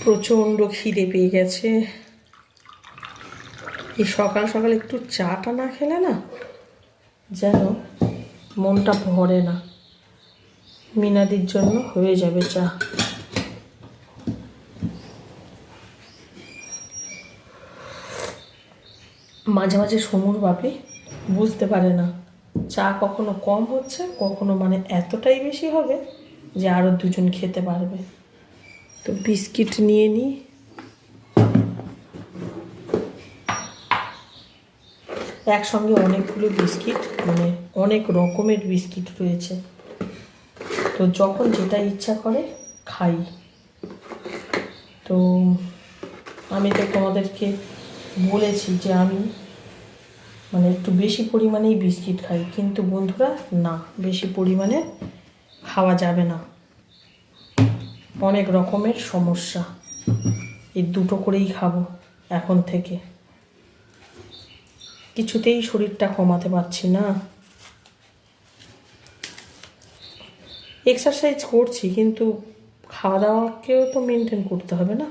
প্রচণ্ড খিদে পেয়ে গেছে। এই সকাল সকাল একটু চাটা না খেলে না যেন মনটা ভরে না। মিনাদির জন্য হয়ে যাবে চা। মাঝে মাঝে সমুর বাপি বুঝতে পারে না চা কখনো কম হচ্ছে, কখনো মানে এতটাই বেশি হবে যে আরও দুজন খেতে পারবে। তো বিস্কিট নিয়ে নিই। একসঙ্গে অনেকগুলো বিস্কিট, মানে অনেক রকমের বিস্কিট রয়েছে, তো যখন যেটা ইচ্ছা করে খাই। তো আমি তো তোমাদেরকে বলেছি যে আমি মানে একটু বেশি পরিমাণেই বিস্কিট খাই, কিন্তু বন্ধুরা না, বেশি পরিমাণে খাওয়া যাবে না, অনেক রকমের সমস্যা। এই দুটো করেই খাবো এখন থেকে। কিছুতেই শরীরটা কমাতে পারছি না। এক্সারসাইজ করছি, কিন্তু খাওয়া দাওয়াকেও তো মেনটেন করতে হবে না।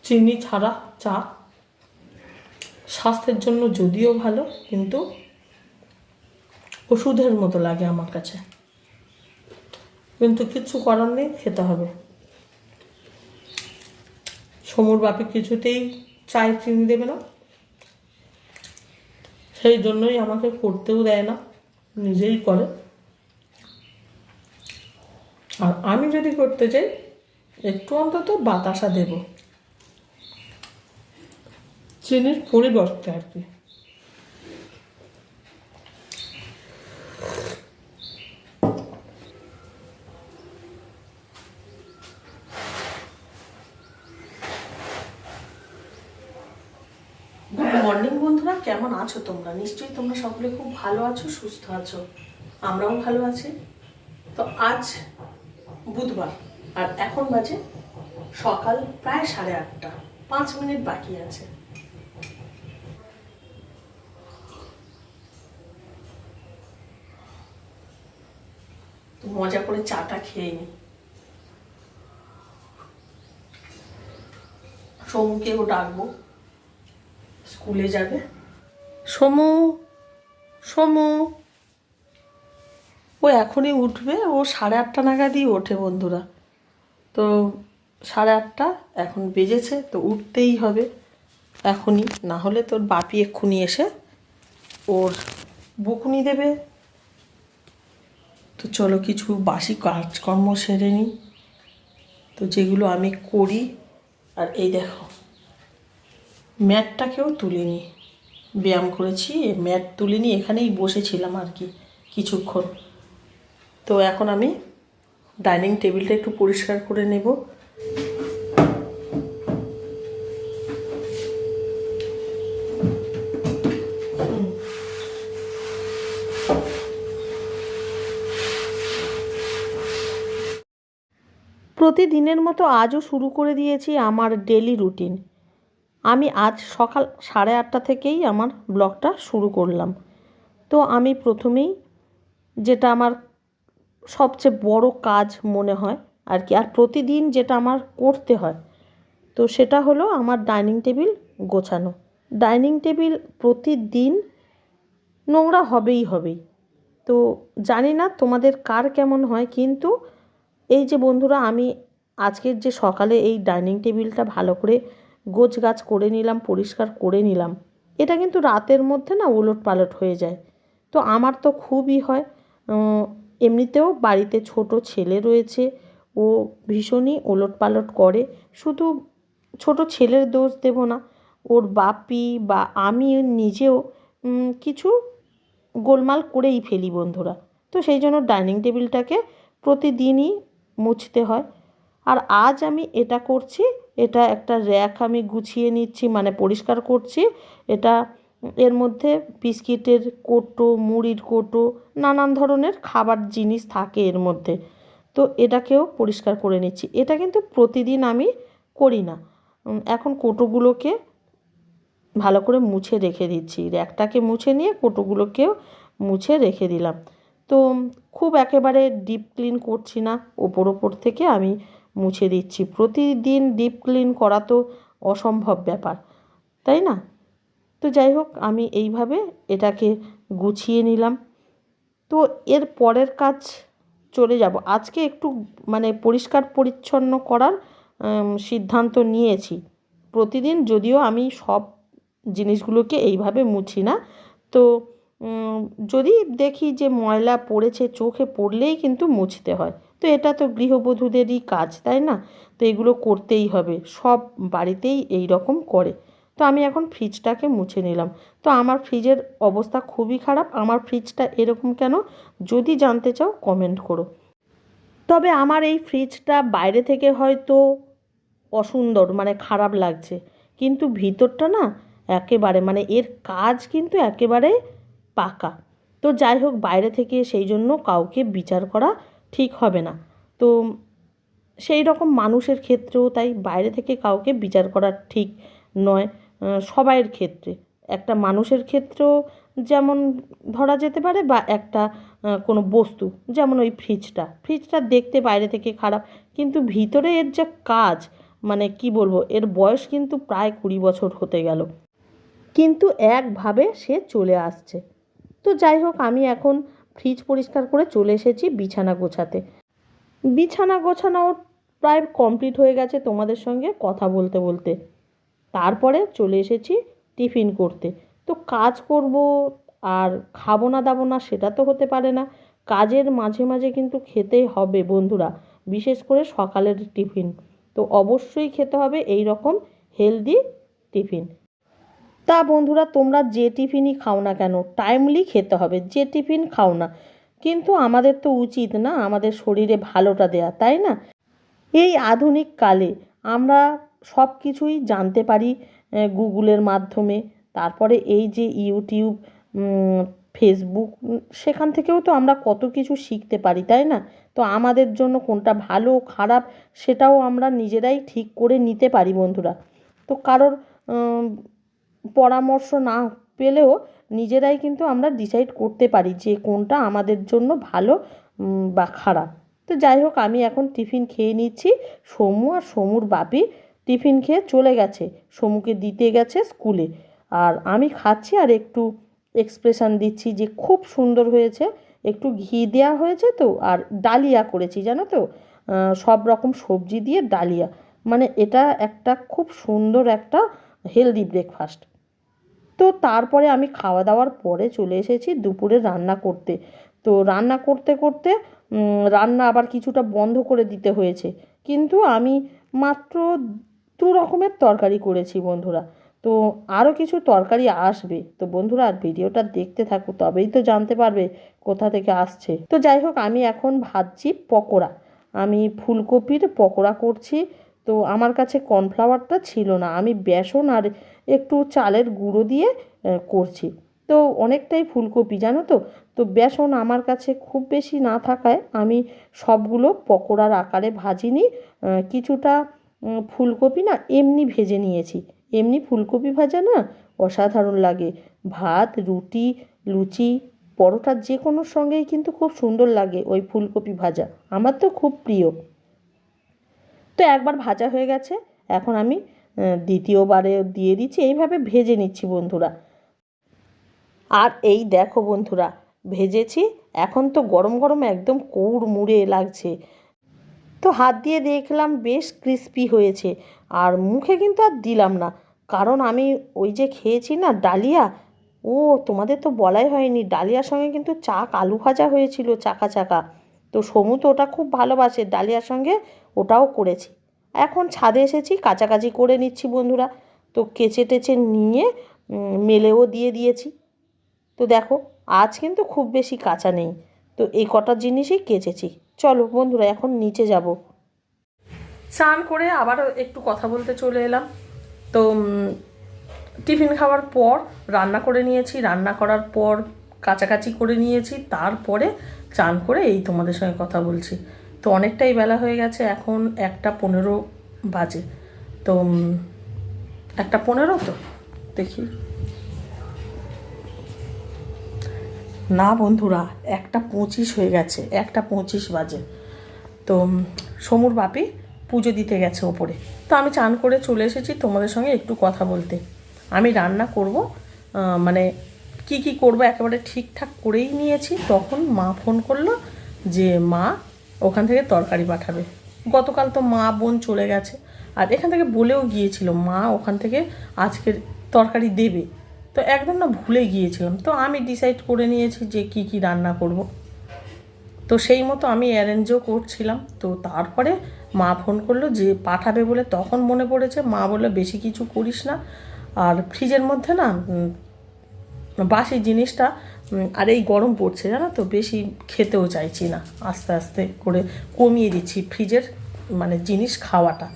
চিনি ছাড়া চা স্বাস্থ্যের জন্য যদিও ভালো, কিন্তু ওষুধের মতো লাগে আমার কাছে। কিন্তু কিছু করার নেই, খেতে হবে। সমুর বাপি কিছুতেই চায় চিনি দেবে না, সেই জন্যই আমাকে করতেও দেয় না, নিজেই করে। আর আমি যদি করতে যাই একটু অন্তত বাতাসা দেব, চিনির পরিবর্তে আর কি। গুড মর্নিং বন্ধুরা, কেমন আছো তোমরা? নিশ্চয়ই তোমরা সকলে খুব ভালো আছো, সুস্থ আছো। আমরাও ভালো আছি। তো আজ বুধবার, আর এখন বাজে সকাল প্রায় 8:30, 5 মিনিট বাকি আছে। তো মজা করে চাটা খেয়ে নি। সোমুকেও ডাকবো, স্কুলে যাবে। সমু, সমু, ও এখনই উঠবে। ও 8:30 নাগাদই ওঠে বন্ধুরা। তো 8:30 এখন বেজেছে, তো উঠতেই হবে এখনই, না হলে তোর বাপি এক্ষুনি এসে ওর বকুনি দেবে। তো চলো কিছু বাসি কাজকর্ম সেরে নিই, তো যেগুলো আমি করি। আর এই দেখো, ম্যাটটাকেও তুলে নিই। ব্যায়াম করেছি, ম্যাট তুলে নিই, এখানেই বসেছিলাম আর কি কিছুক্ষণ। তো এখন আমি ডাইনিং টেবিলটা একটু পরিষ্কার করে নেব। প্রতিদিনের মতো আজও শুরু করে দিয়েছি আমার ডেলি রুটিন। আমি আজ সকাল 8:30 থেকেই আমার ব্লগটা শুরু করলাম। তো আমি প্রথমেই, যেটা আমার সবচেয়ে বড় কাজ মনে হয় আর কি, আর প্রতিদিন যেটা আমার করতে হয়, তো সেটা হলো আমার ডাইনিং টেবিল গোছানো। ডাইনিং টেবিল প্রতিদিন নোংরা হবেই হবেই। তো জানি না তোমাদের কার কেমন হয়, কিন্তু এই যে বন্ধুরা, আমি আজকের যে সকালে এই ডাইনিং টেবিলটা ভালো করে গোছগাছ করে নিলাম, পরিষ্কার করে নিলাম, এটা কিন্তু রাতের মধ্যে না ওলট পালট হয়ে যায়। তো আমার তো খুবই হয়। এমনিতেও বাড়িতে ছোট ছেলে রয়েছে, ও ভীষণই ওলট পালট করে। শুধু ছোট ছেলের দোষ দেব না, ওর বাপি বা আমি নিজেও কিছু গোলমাল করেই ফেলি বন্ধুরা। তো সেই জন্য ডাইনিং টেবিলটাকে প্রতিদিনই মুছতে হয়। আর আজ আমি এটা করছি, এটা একটা র্যাক আমি গুছিয়ে নিচ্ছি, মানে পরিষ্কার করছি। এটা, এর মধ্যে বিস্কিটের কৌটো, মুড়ির কৌটো, নানান ধরনের খাবার জিনিস থাকে এর মধ্যে। তো এটাকেও পরিষ্কার করে নিচ্ছি। এটা কিন্তু প্রতিদিন আমি করি না। এখন কৌটোগুলোকে ভালো করে মুছে রেখে দিচ্ছি, র্যাকটাকে মুছে নিয়ে কৌটোগুলোকেও মুছে রেখে দিলাম। তো খুব একেবারে ডিপ ক্লিন করছি না, ওপর থেকে আমি মুছে দিচ্ছি। প্রতিদিন ডিপ ক্লিন করা তো অসম্ভব ব্যাপার, তাই না? তো যাই হোক, আমি এইভাবে এটাকে গুছিয়ে নিলাম। তো এর পরের কাজ চলে যাব। আজকে একটু মানে পরিষ্কার পরিচ্ছন্ন করার সিদ্ধান্ত নিয়েছি। প্রতিদিন যদিও আমি সব জিনিসগুলোকে এইভাবে মুছি না, তো যদি দেখি যে ময়লা পড়েছে, চোখে পড়লেই কিন্তু মুছতে হয়। তো এটা তো গৃহবধূদেরই কাজ, তাই না? তো এগুলো করতেই হবে, সব বাড়িতেই এই রকম করে। তো আমি এখন ফ্রিজটাকে মুছে নিলাম। তো আমার ফ্রিজের অবস্থা খুবই খারাপ। আমার ফ্রিজটা এরকম কেন, যদি জানতে চাও কমেন্ট করো। তবে আমার এই ফ্রিজটা বাইরে থেকে হয়তো অসুন্দর, মানে খারাপ লাগছে, কিন্তু ভিতরটা না একেবারে, মানে এর কাজ কিন্তু একেবারে পাকা। তো যাই হোক, বাইরে থেকে সেই জন্য কাউকে বিচার করা ঠিক হবে না। তো সেই রকম মানুষের ক্ষেত্রেও তাই, বাইরে থেকে কাউকে বিচার করা ঠিক নয়। সবাইয়ের ক্ষেত্রে, একটা মানুষের ক্ষেত্রেও যেমন ধরা যেতে পারে, বা একটা কোনো বস্তু, যেমন ওই ফ্রিজটা দেখতে বাইরে থেকে খারাপ, কিন্তু ভিতরে এর যে কাজ, মানে কি বলবো, এর বয়স কিন্তু প্রায় 20 বছর হতে গেল, কিন্তু একভাবে সে চলে আসছে। তো যাই হোক, আমি এখন ফ্রিজ পরিষ্কার করে চলে এসেছি বিছানা গোছাতে। বিছানা গোছানো প্রায় কমপ্লিট হয়ে গেছে তোমাদের সঙ্গে কথা বলতে বলতে। তারপরে চলে এসেছি টিফিন করতে। তো কাজ করব আর খাবো না দাবো না, সেটা তো হতে পারে না। কাজের মাঝে মাঝে কিন্তু খেতেই হবে বন্ধুরা, বিশেষ করে সকালের টিফিন তো অবশ্যই খেতে হবে, এই রকম হেলদি টিফিন। তা বন্ধুরা, তোমরা যে টিফিনই খাও না কেন টাইমলি খেতে হবে, যে টিফিন খাও না, কিন্তু আমাদের তো উচিত না আমাদের শরীরে ভালোটা দেয়া, তাই না? এই আধুনিক কালে আমরা সব কিছুই জানতে পারি গুগলের মাধ্যমে। তারপরে এই যে ইউটিউব, ফেসবুক, সেখান থেকেও তো আমরা কত কিছু শিখতে পারি, তাই না? তো আমাদের জন্য কোনটা ভালো খারাপ সেটাও আমরা নিজেরাই ঠিক করে নিতে পারি বন্ধুরা। তো কারোর পরামর্শ না পেলেও নিজেরাই কিন্তু আমরা ডিসাইড করতে পারি যে কোনটা আমাদের জন্য ভালো বা খারাপ। তো যাই হোক, আমি এখন টিফিন খেয়ে নিচ্ছি। সমু আর সমুর বাপি টিফিন খেয়ে চলে গেছে, সমুকে দিতে গেছে স্কুলে, আর আমি খাচ্ছি আর একটু এক্সপ্রেশন দিচ্ছি যে খুব সুন্দর হয়েছে। একটু ঘি দেওয়া হয়েছে তো, আর ডালিয়া করেছি জানো তো, সব রকম সবজি দিয়ে ডালিয়া, মানে এটা একটা খুব সুন্দর একটা হেলদি ব্রেকফাস্ট। তো তারপরে আমি খাওয়া দাওয়ার পরে চলে এসেছি দুপুরে রান্না করতে। তো রান্না করতে করতে রান্না আবার কিছুটা বন্ধ করে দিতে হয়েছে, কিন্তু আমি মাত্র 2 রকমের তরকারি করেছি বন্ধুরা। তো আরও কিছু তরকারি আসবে, তো বন্ধুরা আর ভিডিওটা দেখতে থাকো, তবেই তো জানতে পারবে কোথা থেকে আসছে। তো যাই হোক, আমি এখন ভাজছি পকোড়া, আমি ফুলকপির পকোড়া করছি। তো আমার কাছে কর্নফ্লাওয়ারটা ছিল না, আমি বেসন আর একটু চালের গুঁড়ো দিয়ে করছি। তো অনেকটাই ফুলকপি জানো তো, তো বেসন আমার কাছে খুব বেশি না থাকায় আমি সবগুলো পকোড়ার আকারে ভাজিনি, কিছুটা ফুলকপি না এমনি ভেজে নিয়েছি। এমনি ফুলকপি ভাজা না অসাধারণ লাগে, ভাত, রুটি, লুচি, পরোটা যে কোনোর সঙ্গেই কিন্তু খুব সুন্দর লাগে ওই ফুলকপি ভাজা, আমার তো খুব প্রিয়। তো একবার ভাজা হয়ে গেছে, এখন আমি দ্বিতীয়বারে দিয়ে দিচ্ছি, এইভাবে ভেজে নিচ্ছি বন্ধুরা। আর এই দেখো বন্ধুরা, ভেজেছি, এখন তো গরম গরম একদম মুড়ে লাগছে। তো হাত দিয়ে দেখলাম বেশ ক্রিস্পি হয়েছে, আর মুখে কিন্তু আর দিলাম না, কারণ আমি ওই যে খেয়েছি না ডালিয়া। ও, তোমাদের তো বলাই হয়নি, ডালিয়ার সঙ্গে কিন্তু আলু ভাজা হয়েছিল চাকা চাকা। তো সমু তো ওটা খুব ভালোবাসে, ডালিয়ার সঙ্গে ওটাও করেছি। এখন ছাদে এসেছি, কাচাকাচি করে নিচ্ছি বন্ধুরা। তো কেচে টেচে নিয়ে মেলেও দিয়ে দিয়েছি। তো দেখো, আজ কিন্তু খুব বেশি কাঁচা নেই, তো এই কটা জিনিসই কেচেছি। চলো বন্ধুরা, এখন নিচে যাব। স্নান করে আবারও একটু কথা বলতে চলে এলাম। তো টিফিন খাওয়ার পর রান্না করে নিয়েছি, রান্না করার পর কাচাকাচি করে নিয়েছি, তারপরে চান করে এই তোমাদের সঙ্গে কথা বলছি। তো অনেকটাই বেলা হয়ে গেছে, এখন 1:15 বাজে। তো 1:15 তো দেখি না বন্ধুরা, 1:25 হয়ে গেছে, 1:25 বাজে। তো সমুর বাপি পুজো দিতে গেছে ওপরে। তো আমি চান করে চলে এসেছি তোমাদের সঙ্গে একটু কথা বলতে। আমি রান্না করব, মানে কি কি করব একেবারে ঠিকঠাক করেই নিয়েছি। তখন মা ফোন করলো যে মা ওখান থেকে তরকারি পাঠাবে। গতকাল তো মা বোন চলে গেছে, আর এখান থেকে বলেও গিয়েছিল মা ওখান থেকে আজকের তরকারি দেবে। তো একদম না ভুলে গিয়েছিলাম। তো আমি ডিসাইড করে নিয়েছি যে কি কি রান্না করব। তো সেই মতো আমি অ্যারেঞ্জও করছিলাম। তো তারপরে মা ফোন করলো যে পাঠাবে বলে, তখন মনে পড়েছে। মা বললো বেশি কিছু করিস না, আর ফ্রিজের মধ্যে না বাসি জিনিসটা, আর এই গরম পড়ছে জানো তো, বেশি খেতেও চাইছি না, আস্তে আস্তে করে কমিয়ে দিচ্ছি ফ্রিজের মানে জিনিস খাওয়াটা।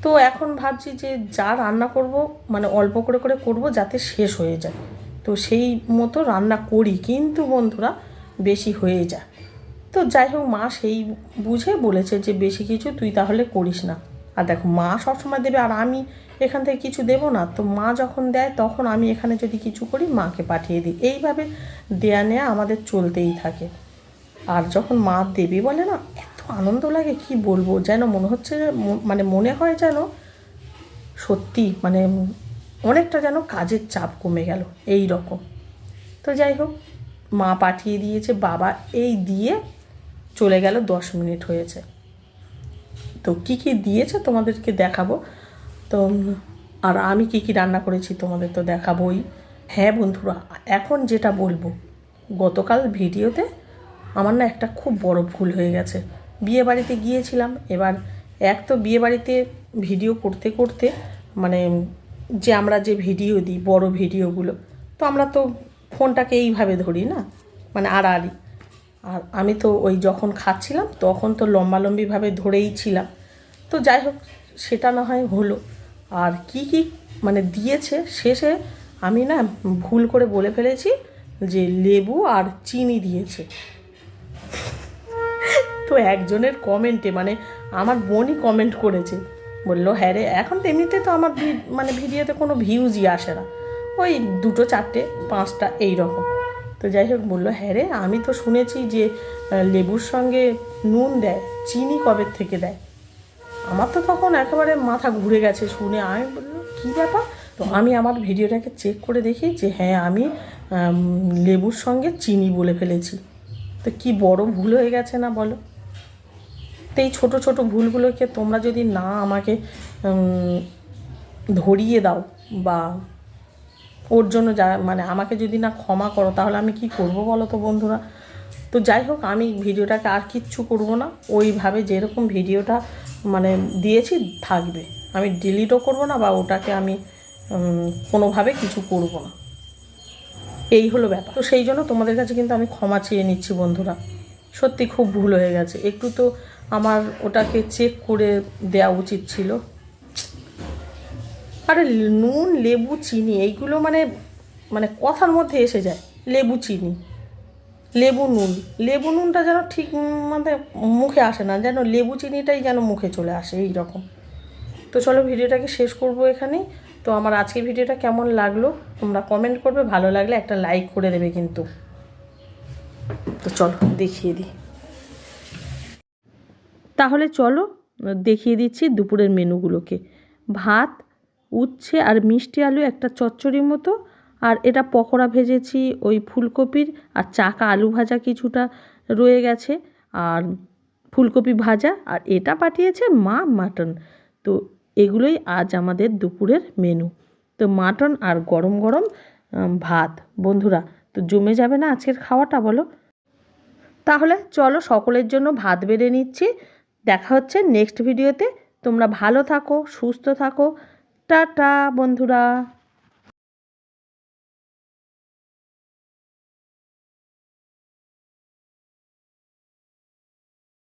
তো এখন ভাবছি যে যা রান্না করব মানে অল্প করে করে করব, যাতে শেষ হয়ে যায়। তো সেই মতো রান্না করি, কিন্তু বন্ধুরা বেশি হয়ে যায়। তো যাই হোক, মা সেই বুঝে বলেছে যে বেশি কিছু তুই তাহলে করিস না। আর দেখো, মা সবসময় দেবে আর আমি এখান থেকে কিছু দেবো না। তো মা যখন দেয় তখন আমি এখানে যদি কিছু করি মাকে পাঠিয়ে দিই। এইভাবে দেয়া নেয়া আমাদের চলতেই থাকে। আর যখন মা দেবে বলে না, এত আনন্দ লাগে কি বলবো, যেন মনে হচ্ছে, মানে মনে হয় যেন সত্যি মানে অনেকটা যেন কাজের চাপ কমে গেল এই রকম। তো যাই হোক, মা পাঠিয়ে দিয়েছে, বাবা এই দিয়ে চলে গেল, 10 মিনিট হয়েছে। তো কি কি দিয়েছে তোমাদেরকে দেখাবো। তো আর আমি কি কি রান্না করেছি তোমাদের তো দেখাবোই। হ্যাঁ বন্ধুরা, এখন যেটা বলবো, গতকাল ভিডিওতে আমার না একটা খুব বড় ভুল হয়ে গেছে। বিয়ে বাড়িতে গিয়েছিলাম, এবার এক তো বিয়ে বাড়িতে ভিডিও করতে করতে মানে যে আমরা যে ভিডিও দিই বড় ভিডিওগুলো, তো আমরা তো ফোনটাকে এইভাবে ধরি না, মানে আড়াআড়ি। আর আমি তো ওই যখন খাচ্ছিলাম তখন তো লম্বালম্বিভাবে ধরেই ছিলাম। তো যাই হোক, সেটা না হয় হলো। আর কি কি মানে দিয়েছে শেষে, আমি না ভুল করে বলে ফেলেছি যে লেবু আর চিনি দিয়েছে। তো একজনের কমেন্টে, মানে আমার বোনই কমেন্ট করেছে, বললো হ্যাঁ রে, এখন তো এমনিতে তো আমার মানে ভিডিওতে কোনো ভিউজই আসে না, ওই 2, 4, 5টা এই রকম। তো যাই হোক, বললো হ্যাঁ রে, আমি তো শুনেছি যে লেবুর সঙ্গে নুন দেয়, চিনি কবে থেকে দেয়। আমার তো তখন একেবারে মাথা ঘুরে গেছে শুনে। আমি বললাম কী ব্যাপার। তো আমি আমার ভিডিওটাকে চেক করে দেখি যে হ্যাঁ, আমি লেবুর সঙ্গে চিনি বলে ফেলেছি। তো কি বড় ভুল হয়ে গেছে না বলো। তো এই ছোটো ছোটো ভুলগুলোকে তোমরা যদি না আমাকে ধরিয়ে দাও, বা ওর জন্য যা মানে আমাকে যদি না ক্ষমা করো, তাহলে আমি কি করব বলো তো বন্ধুরা। তো যাই হোক, আমি ভিডিওটাকে আর কিচ্ছু করব না, ওইভাবে যেরকম ভিডিওটা মানে দিয়েছি থাকবে। আমি ডিলিটও করব না, বা ওটাকে আমি কোনোভাবে কিছু করব না। এই হলো ব্যাপার। তো সেই জন্য তোমাদের কাছে কিন্তু আমি ক্ষমা চেয়ে নিচ্ছি বন্ধুরা। সত্যি খুব ভুল হয়ে গেছে, একটু তো আমার ওটাকে চেক করে দেওয়া উচিত ছিল। আরে নুন, লেবু, চিনি এইগুলো মানে মানে কথার মধ্যে এসে যায়। লেবু, চিনি, লেবু, নুন। লেবু নুনটা যেন ঠিক মানে মুখে আসে না, যেন লেবু চিনিটাই যেন মুখে চলে আসে এই রকম। তো চলো, ভিডিওটাকে শেষ করব এখানেই। তো আমার আজকের ভিডিওটা কেমন লাগলো তোমরা কমেন্ট করবে, ভালো লাগলে একটা লাইক করে দেবে কিন্তু। তো চলো দেখিয়ে দিই। তাহলে চলো দেখিয়ে দিচ্ছি দুপুরের মেনুগুলোকে। ভাত, উচ্ছে আর মিষ্টি আলু একটা চচ্চড়ির মতো, আর এটা পকোড়া ভেজেছি ওই ফুলকপির, আর চাকা আলু ভাজা কিছুটা রয়ে গেছে, আর ফুলকপি ভাজা, আর এটা পাঠিয়েছে মা মাটন। তো এগুলোই আজ আমাদের দুপুরের মেনু। তো মাটন আর গরম গরম ভাত বন্ধুরা, তো জমে যাবে না আজকের খাওয়াটা বলো। তাহলে চলো সকলের জন্য ভাত বেড়ে নিচ্ছি। দেখা হচ্ছে নেক্সট ভিডিওতে। তোমরা ভালো থাকো, সুস্থ থাকো। টাটা বন্ধুরা।